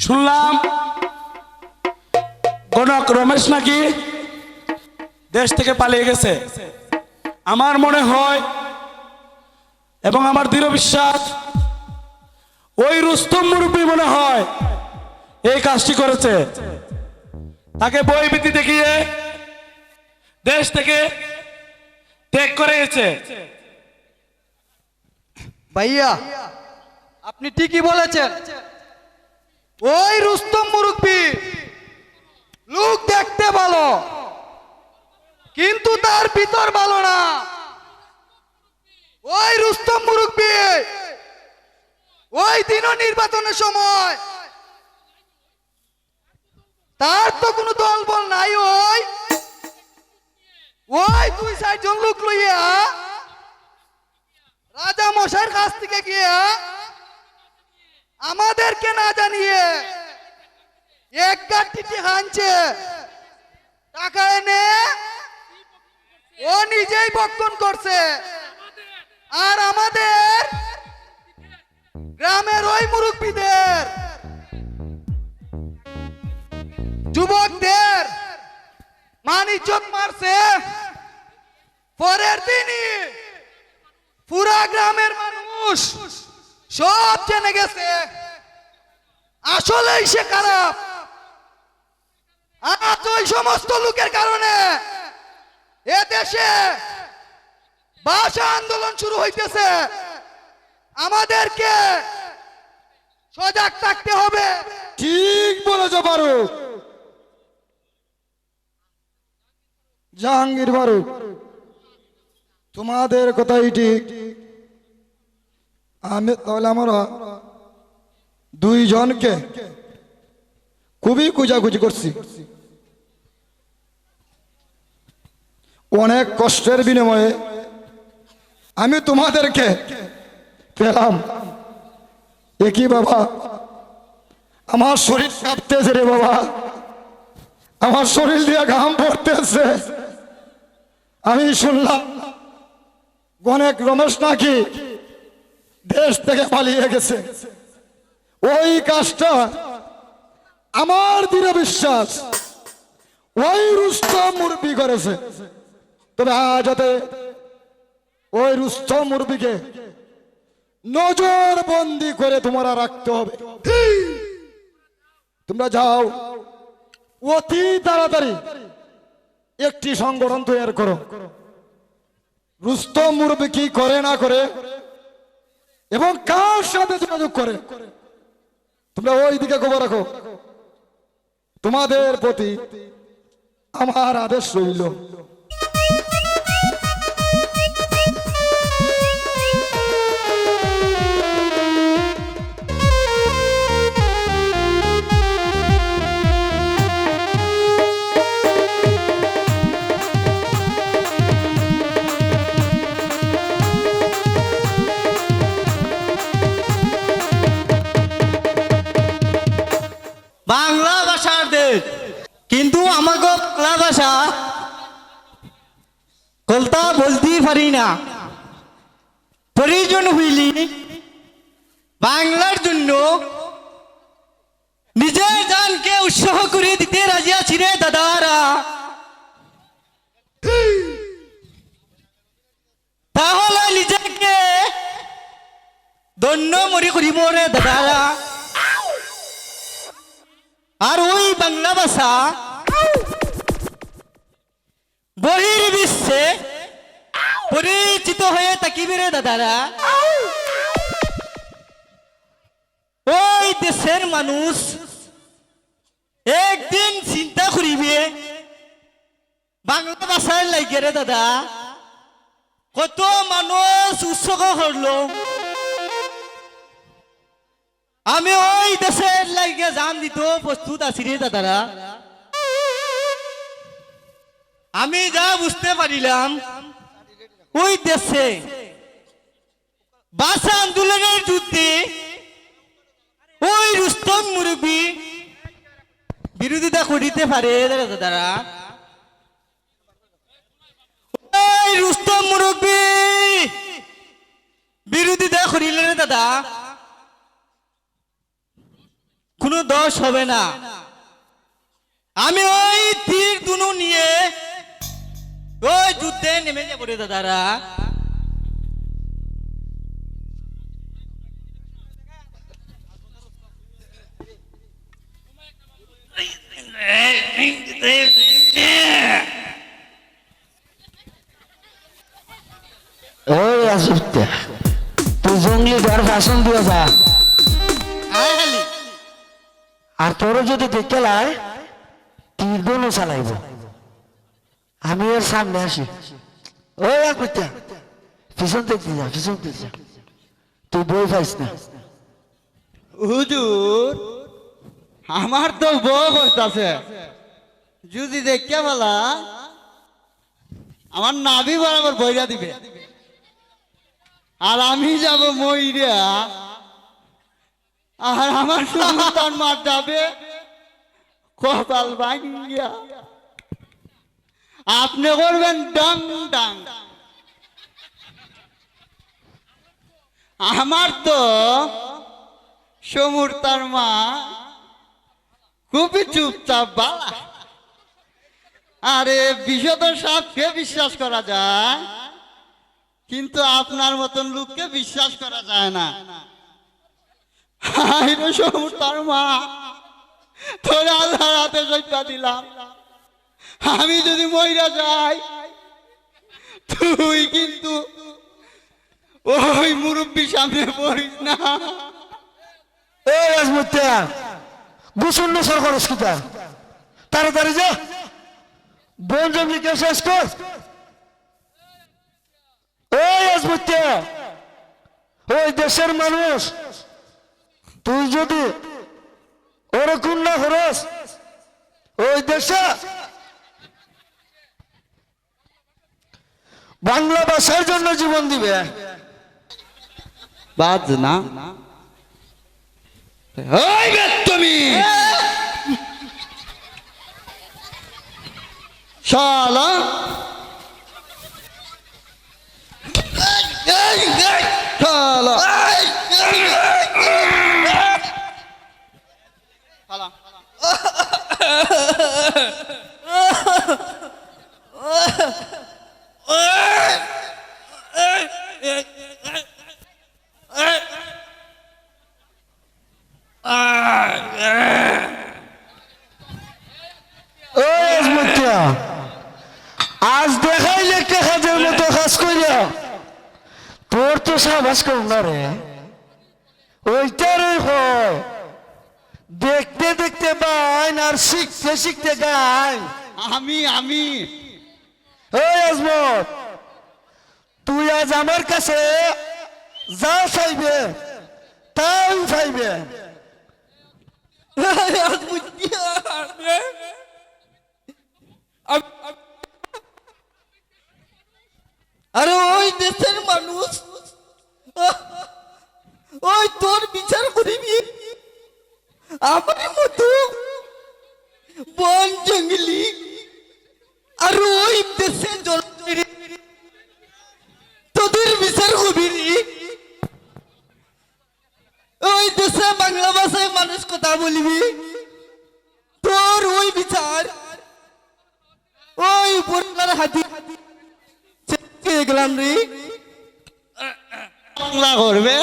শুনলাম গণক রমেশ নাকি দেশ থেকে পালিয়ে গেছে। আমার মনে হয় এবং আমার দৃঢ় বিশ্বাস ওই রুস্তম মুরব্বী মনে হয় এই কাজটি করেছে। তাকে বইভীতি দেখিয়ে দেশ থেকে ত্যাগ করে গেছে। ভাইয়া আপনি ঠিকই বলেছেন, ওই রুস্তম মুরব্বী লোক দেখতে ভালো কিন্তু তার ভিতর ভালো না। ওই রুস্তম মুরব্বী ওই দিনও নির্বাচনের সময় তার তো কোনো দল বল নাই, ওই ওই 2-4 লোক লইয়া রাজা মশাইয়ের কাছ থেকে গিয়া আমাদেরকে না জানিয়ে এক গাঁটি হানছে, টাকা এনে ও নিজেই বক্ষণ করছে। আর আমাদের গ্রামের ওই মুরব্বীদের যুবকদের মান ইজ্জত মারছে। পরের দিনই পুরা গ্রামের মানুষ সব জেনে গেছে আসলেই সে খারাপ। আজ ওই সমস্ত লোকের কারণে এ দেশে ভাষা আন্দোলন শুরু হইতেছে। আমাদেরকে সজাগ থাকতে হবে। ঠিক বলেছ ফারুক, জাহাঙ্গীর ফারুক, তোমাদের কথাই ঠিক। আমি তাহলে আমরা দুইজনকে খুবই খুঁজাখুঁজি করছি, অনেক কষ্টের বিনিময়ে আমি তোমাদেরকে পেলাম। একই বাবা, আমার শরীর কাঁপতেছে রে বাবা, আমার শরীর দিয়ে ঘাম পড়তেছে। আমি শুনলাম গণক রমেশ নাকি দেশ থেকে পালিয়ে গেছে। ওই কাজটা আমার দৃঢ় বিশ্বাস ওই রুস্তম মুরব্বী করেছে। তবে আজ হতে ওই রুস্তম মুরব্বীকে নজর বন্দি করে তোমরা রাখতে হবে। তোমরা যাও, অতি তাড়াতাড়ি একটি সংগঠন তৈরি করো। রুস্তম মুরব্বী কি করে না করে এবং কার সাথে যোগাযোগ করে তোমরা ওই দিকে খবর রাখো। তোমাদের প্রতি আমার আদেশ রইল। বাংলা ভাষার দেশ, কিন্তু আমাকে বাংলা ভাষা কলতা বলতেই পারি না। প্রয়োজন হইলি বাংলার জন্য নিজের জানকে উৎসাহ করে দিতে রাজি আছি রে দাদারা। তাহলে নিজেকে ধন্য মনে করিব রে দাদারা। আর ওই বাংলা ভাষা বহির্বিশ্বে পরিচিত হয়ে থাকিবে রে দাদারা। ওই দেশের মানুষ একদিন চিন্তা করিবে বাংলা ভাষার লাগে রে দাদা কত মানুষ উৎসর্গ করলো। আমি ওই দেশের লাগে জান দিত প্রস্তুত আছি রে দাদারা। আমি যা বুঝতে পারিলাম ওই দেশে ভাষা আন্দোলনের যুদ্ধে ওই রুস্তম মুরব্বী বিরোধিতা করিতে পারে দাদারা। ওই রুস্তম মুরব্বী বিরোধিতা করিলে দাদা কোনো দোষ হবে না। আমি ওই তীর দুনু নিয়ে ওই যুদ্ধে নেমে যাবো রে দাদারা। ওই আসতে তুই জঙ্গলি ধর ভাষণ দিয়ে যা, আয় খালি আর তোর যদি দেখতে লাই তীর দোনো চালাইব। আমি ওর সামনে আসি, ওই আসতে পিছন দেখতে যা, পিছন দেখতে যা, তুই বই পাইস না। হুজুর আমার তো বউ করতেছে, যদি দেখে বলা আমার নাভি বরাবর বইরা দিবে, আর আমি যাব মইরা, আর আমার সন্তান মার যাবে কপাল ভাঙ্গিয়া। আপনি করবেন ডাং ডাং। আমার তো সমুর তার মা খুবই চুপচাপ বালা। আরে বিষধর সাপকে বিশ্বাস করা যায়, কিন্তু আপনার মতন লোককে বিশ্বাস করা যায় না। আরে সমুর তার মা, তোর আল্লাহর হাতে সইটা দিলাম, আমি যদি মইরা যাই তুই কিন্তু ওই মুরব্বীর সামনে পড়িস না। এই আজমুত্তা গুসল নসর করস কিতা, তাড়াতাড়ি যা বন জঙ্গলিকে শেষ কর। এই আজমুত্তা ওই দেশের মানুষ, তুই যদি ওরকম না হরস ওই দেশে বাংলা ভাষার জন্য জীবন দিবে। বাদ না ওই তুমি শালা শালা আজ দেখাইলে একটা কাজের মতো কাজ করিয়া তোর তো সাবাস কর না রে, ওইটারে হয় দেখতে দেখতে বাইন আর শিখতে শিখতে গাইন। আমি ওই আজমত তুই আজ আমার কাছে যা চাইবে তাই চাইবে। আরে ওই দেশের মানুষ ওই তোর বিচার করিবি, আমার মতো বন জঙ্গলি আর ওই দেশে তোদের বিচার করিবি। ওই দেশে বাংলা ভাষায় মানুষ কথা বলবি, তোর ওই বিচার ওই বন্যার হাতি গেলাম রে বাংলা করবে।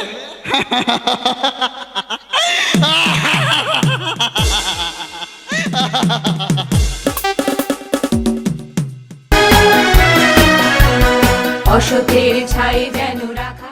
অসতের ছাই যেন রাখা।